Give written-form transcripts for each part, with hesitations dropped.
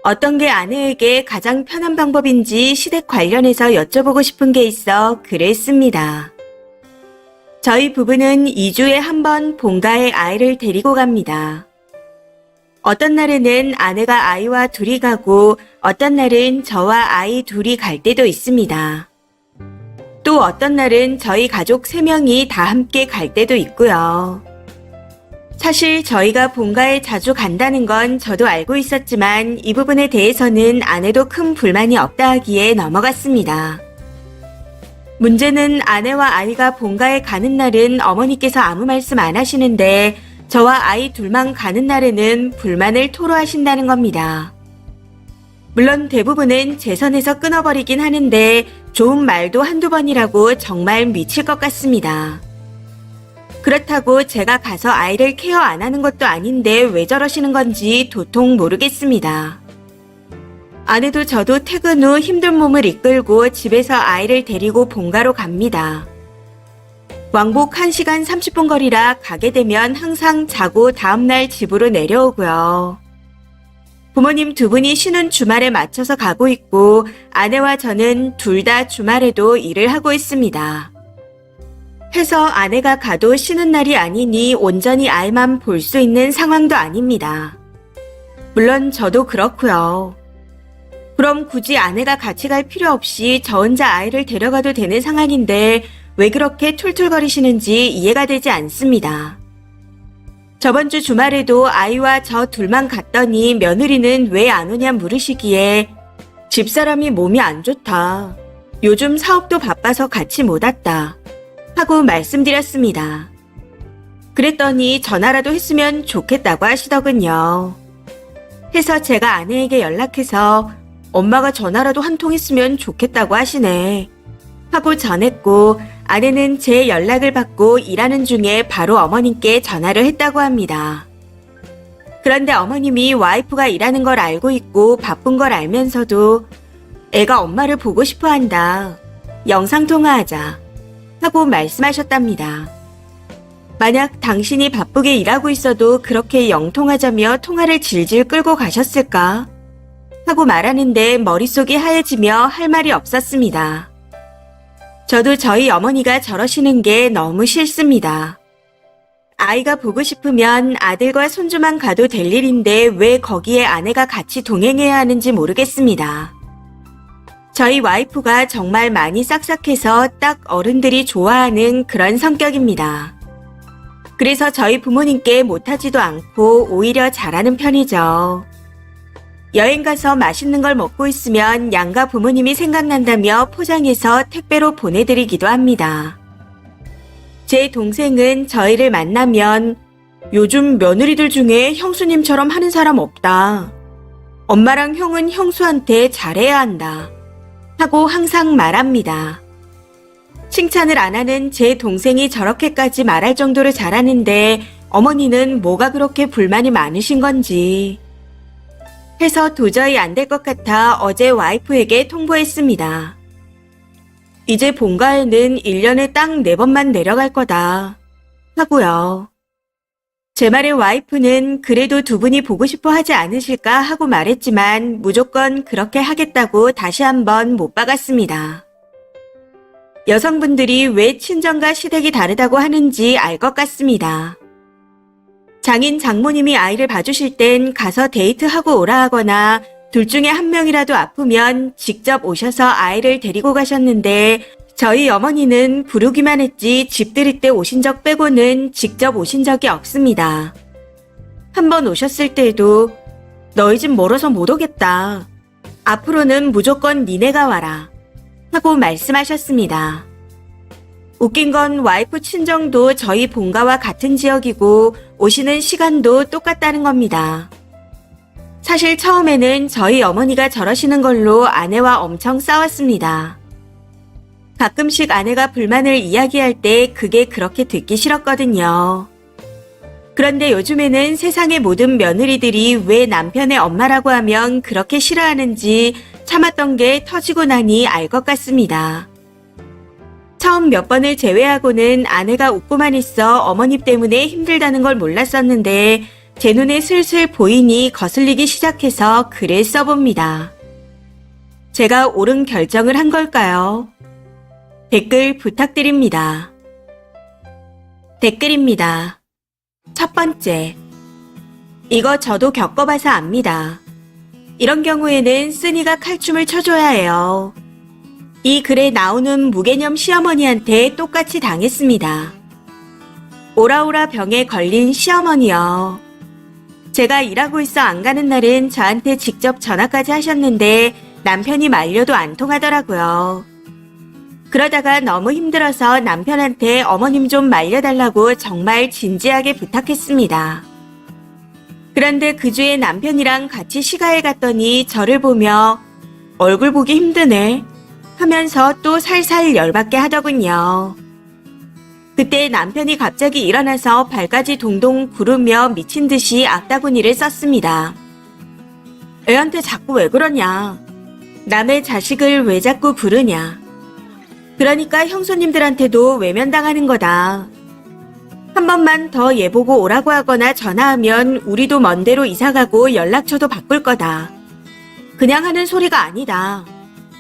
어떤 게 아내에게 가장 편한 방법인지 시댁 관련해서 여쭤보고 싶은 게 있어 글을 씁니다. 저희 부부는 2주에 한 번 본가에 아이를 데리고 갑니다. 어떤 날에는 아내가 아이와 둘이 가고 어떤 날은 저와 아이 둘이 갈 때도 있습니다. 또 어떤 날은 저희 가족 3명이 다 함께 갈 때도 있고요. 사실 저희가 본가에 자주 간다는 건 저도 알고 있었지만 이 부분에 대해서는 아내도 큰 불만이 없다 하기에 넘어갔습니다. 문제는 아내와 아이가 본가에 가는 날은 어머니께서 아무 말씀 안 하시는데 저와 아이 둘만 가는 날에는 불만을 토로하신다는 겁니다. 물론 대부분은 제 선에서 끊어버리긴 하는데 좋은 말도 한두 번이라고 정말 미칠 것 같습니다. 그렇다고 제가 가서 아이를 케어 안 하는 것도 아닌데 왜 저러시는 건지 도통 모르겠습니다. 아내도 저도 퇴근 후 힘든 몸을 이끌고 집에서 아이를 데리고 본가로 갑니다. 왕복 1시간 30분 거리라 가게 되면 항상 자고 다음날 집으로 내려오고요. 부모님 2분이 쉬는 주말에 맞춰서 가고 있고 아내와 저는 둘 다 주말에도 일을 하고 있습니다. 해서 아내가 가도 쉬는 날이 아니니 온전히 아이만 볼 수 있는 상황도 아닙니다. 물론 저도 그렇고요. 그럼 굳이 아내가 같이 갈 필요 없이 저 혼자 아이를 데려가도 되는 상황인데 왜 그렇게 툴툴거리시는지 이해가 되지 않습니다. 저번 주 주말에도 아이와 저 둘만 갔더니 며느리는 왜 안 오냐 물으시기에 집사람이 몸이 안 좋다. 요즘 사업도 바빠서 같이 못 왔다. 하고 말씀드렸습니다. 그랬더니 전화라도 했으면 좋겠다고 하시더군요. 해서 제가 아내에게 연락해서 엄마가 전화라도 한 통 했으면 좋겠다고 하시네. 하고 전했고 아내는 제 연락을 받고 일하는 중에 바로 어머님께 전화를 했다고 합니다. 그런데 어머님이 와이프가 일하는 걸 알고 있고 바쁜 걸 알면서도 애가 엄마를 보고 싶어 한다. 영상통화하자. 하고 말씀하셨답니다. 만약 당신이 바쁘게 일하고 있어도 그렇게 영통하자며 통화를 질질 끌고 가셨을까? 하고 말하는데 머릿속이 하얘지며 할 말이 없었습니다. 저도 저희 어머니가 저러시는 게 너무 싫습니다. 아이가 보고 싶으면 아들과 손주만 가도 될 일인데 왜 거기에 아내가 같이 동행해야 하는지 모르겠습니다. 저희 와이프가 정말 많이 싹싹해서 딱 어른들이 좋아하는 그런 성격입니다. 그래서 저희 부모님께 못하지도 않고 오히려 잘하는 편이죠. 여행 가서 맛있는 걸 먹고 있으면 양가 부모님이 생각난다며 포장해서 택배로 보내드리기도 합니다. 제 동생은 저희를 만나면 요즘 며느리들 중에 형수님처럼 하는 사람 없다. 엄마랑 형은 형수한테 잘해야 한다. 하고 항상 말합니다. 칭찬을 안 하는 제 동생이 저렇게까지 말할 정도로 잘하는데 어머니는 뭐가 그렇게 불만이 많으신 건지 해서 도저히 안 될 것 같아 어제 와이프에게 통보했습니다. 이제 본가에는 1년에 딱 4번만 내려갈 거다 하고요. 제 말에 와이프는 그래도 2분이 보고 싶어 하지 않으실까 하고 말했지만 무조건 그렇게 하겠다고 다시 한번 못 박았습니다. 여성분들이 왜 친정과 시댁이 다르다고 하는지 알 것 같습니다. 장인 장모님이 아이를 봐주실 땐 가서 데이트하고 오라 하거나 둘 중에 한 명이라도 아프면 직접 오셔서 아이를 데리고 가셨는데 저희 어머니는 부르기만 했지 집들이 때 오신 적 빼고는 직접 오신 적이 없습니다. 한 번 오셨을 때도 너희 집 멀어서 못 오겠다. 앞으로는 무조건 니네가 와라. 하고 말씀하셨습니다. 웃긴 건 와이프 친정도 저희 본가와 같은 지역이고 오시는 시간도 똑같다는 겁니다. 사실 처음에는 저희 어머니가 저러시는 걸로 아내와 엄청 싸웠습니다. 가끔씩 아내가 불만을 이야기할 때 그게 그렇게 듣기 싫었거든요. 그런데 요즘에는 세상의 모든 며느리들이 왜 남편의 엄마라고 하면 그렇게 싫어하는지 참았던 게 터지고 나니 알 것 같습니다. 처음 몇 번을 제외하고는 아내가 웃고만 있어 어머니 때문에 힘들다는 걸 몰랐었는데 제 눈에 슬슬 보이니 거슬리기 시작해서 글을 써봅니다. 제가 옳은 결정을 한 걸까요? 댓글 부탁드립니다. 댓글입니다. 첫 번째. 이거 저도 겪어봐서 압니다. 이런 경우에는 쓴이가 칼춤을 쳐줘야 해요. 이 글에 나오는 무개념 시어머니한테 똑같이 당했습니다. 오라오라 병에 걸린 시어머니요. 제가 일하고 있어 안 가는 날은 저한테 직접 전화까지 하셨는데 남편이 말려도 안 통하더라고요. 그러다가 너무 힘들어서 남편한테 어머님 좀 말려달라고 정말 진지하게 부탁했습니다. 그런데 그 주에 남편이랑 같이 시가에 갔더니 저를 보며 얼굴 보기 힘드네 하면서 또 살살 열받게 하더군요. 그때 남편이 갑자기 일어나서 발까지 동동 구르며 미친 듯이 악다구니를 썼습니다. 애한테 자꾸 왜 그러냐? 남의 자식을 왜 자꾸 부르냐? 그러니까 형수님들한테도 외면당하는 거다. 한 번만 더 얘 보고 오라고 하거나 전화하면 우리도 먼데로 이사가고 연락처도 바꿀 거다. 그냥 하는 소리가 아니다.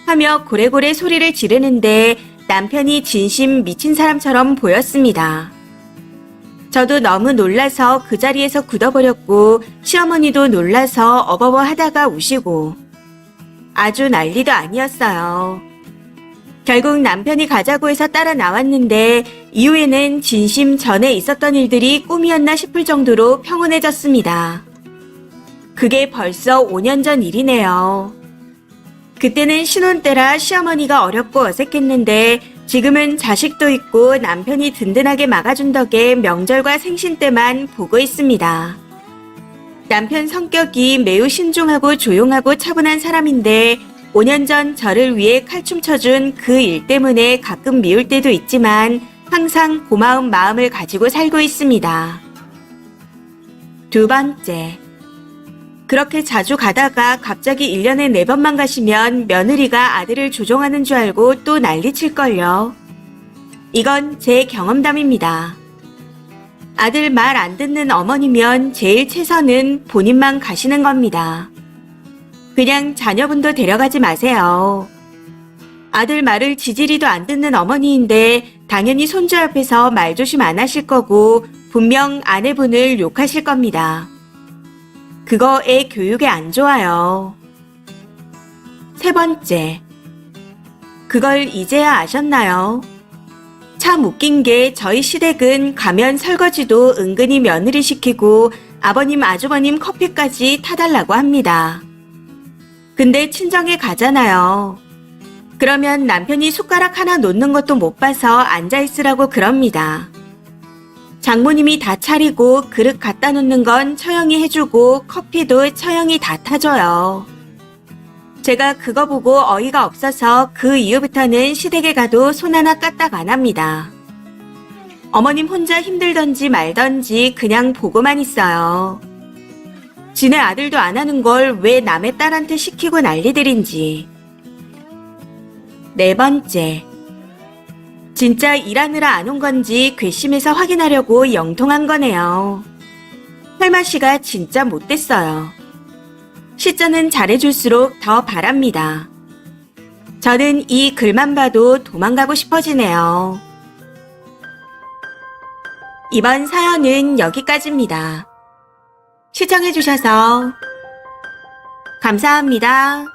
하며 고래고래 소리를 지르는데 남편이 진심 미친 사람처럼 보였습니다. 저도 너무 놀라서 그 자리에서 굳어버렸고 시어머니도 놀라서 어버버 하다가 우시고 아주 난리도 아니었어요. 결국 남편이 가자고 해서 따라 나왔는데 이후에는 진심 전에 있었던 일들이 꿈이었나 싶을 정도로 평온해졌습니다. 그게 벌써 5년 전 일이네요. 그때는 신혼 때라 시어머니가 어렵고 어색했는데 지금은 자식도 있고 남편이 든든하게 막아준 덕에 명절과 생신 때만 보고 있습니다. 남편 성격이 매우 신중하고 조용하고 차분한 사람인데 5년 전 저를 위해 칼춤 쳐준 그 일 때문에 가끔 미울 때도 있지만 항상 고마운 마음을 가지고 살고 있습니다. 두 번째. 그렇게 자주 가다가 갑자기 1년에 4번만 가시면 며느리가 아들을 조종하는 줄 알고 또 난리칠걸요. 이건 제 경험담입니다. 아들 말 안 듣는 어머니면 제일 최선은 본인만 가시는 겁니다. 그냥 자녀분도 데려가지 마세요. 아들 말을 지지리도 안 듣는 어머니인데 당연히 손주 앞에서 말조심 안 하실 거고 분명 아내분을 욕하실 겁니다. 그거 애 교육에 안 좋아요. 세 번째. 그걸 이제야 아셨나요? 참 웃긴 게 저희 시댁은 가면 설거지도 은근히 며느리 시키고 아버님 아주버님 커피까지 타달라고 합니다. 근데 친정에 가잖아요. 그러면 남편이 숟가락 하나 놓는 것도 못 봐서 앉아있으라고 그럽니다. 장모님이 다 차리고 그릇 갖다 놓는 건 처형이 해주고 커피도 처형이 다 타줘요. 제가 그거 보고 어이가 없어서 그 이후부터는 시댁에 가도 손 하나 까딱 안 합니다. 어머님 혼자 힘들던지 말던지 그냥 보고만 있어요. 지네 아들도 안 하는 걸 왜 남의 딸한테 시키고 난리들인지. 네 번째. 진짜 일하느라 안 온 건지 괘씸해서 확인하려고 영통한 거네요. 혈마씨가 진짜 못됐어요. 시자는 잘해줄수록 더 바랍니다. 저는 이 글만 봐도 도망가고 싶어지네요. 이번 사연은 여기까지입니다. 시청해주셔서 감사합니다.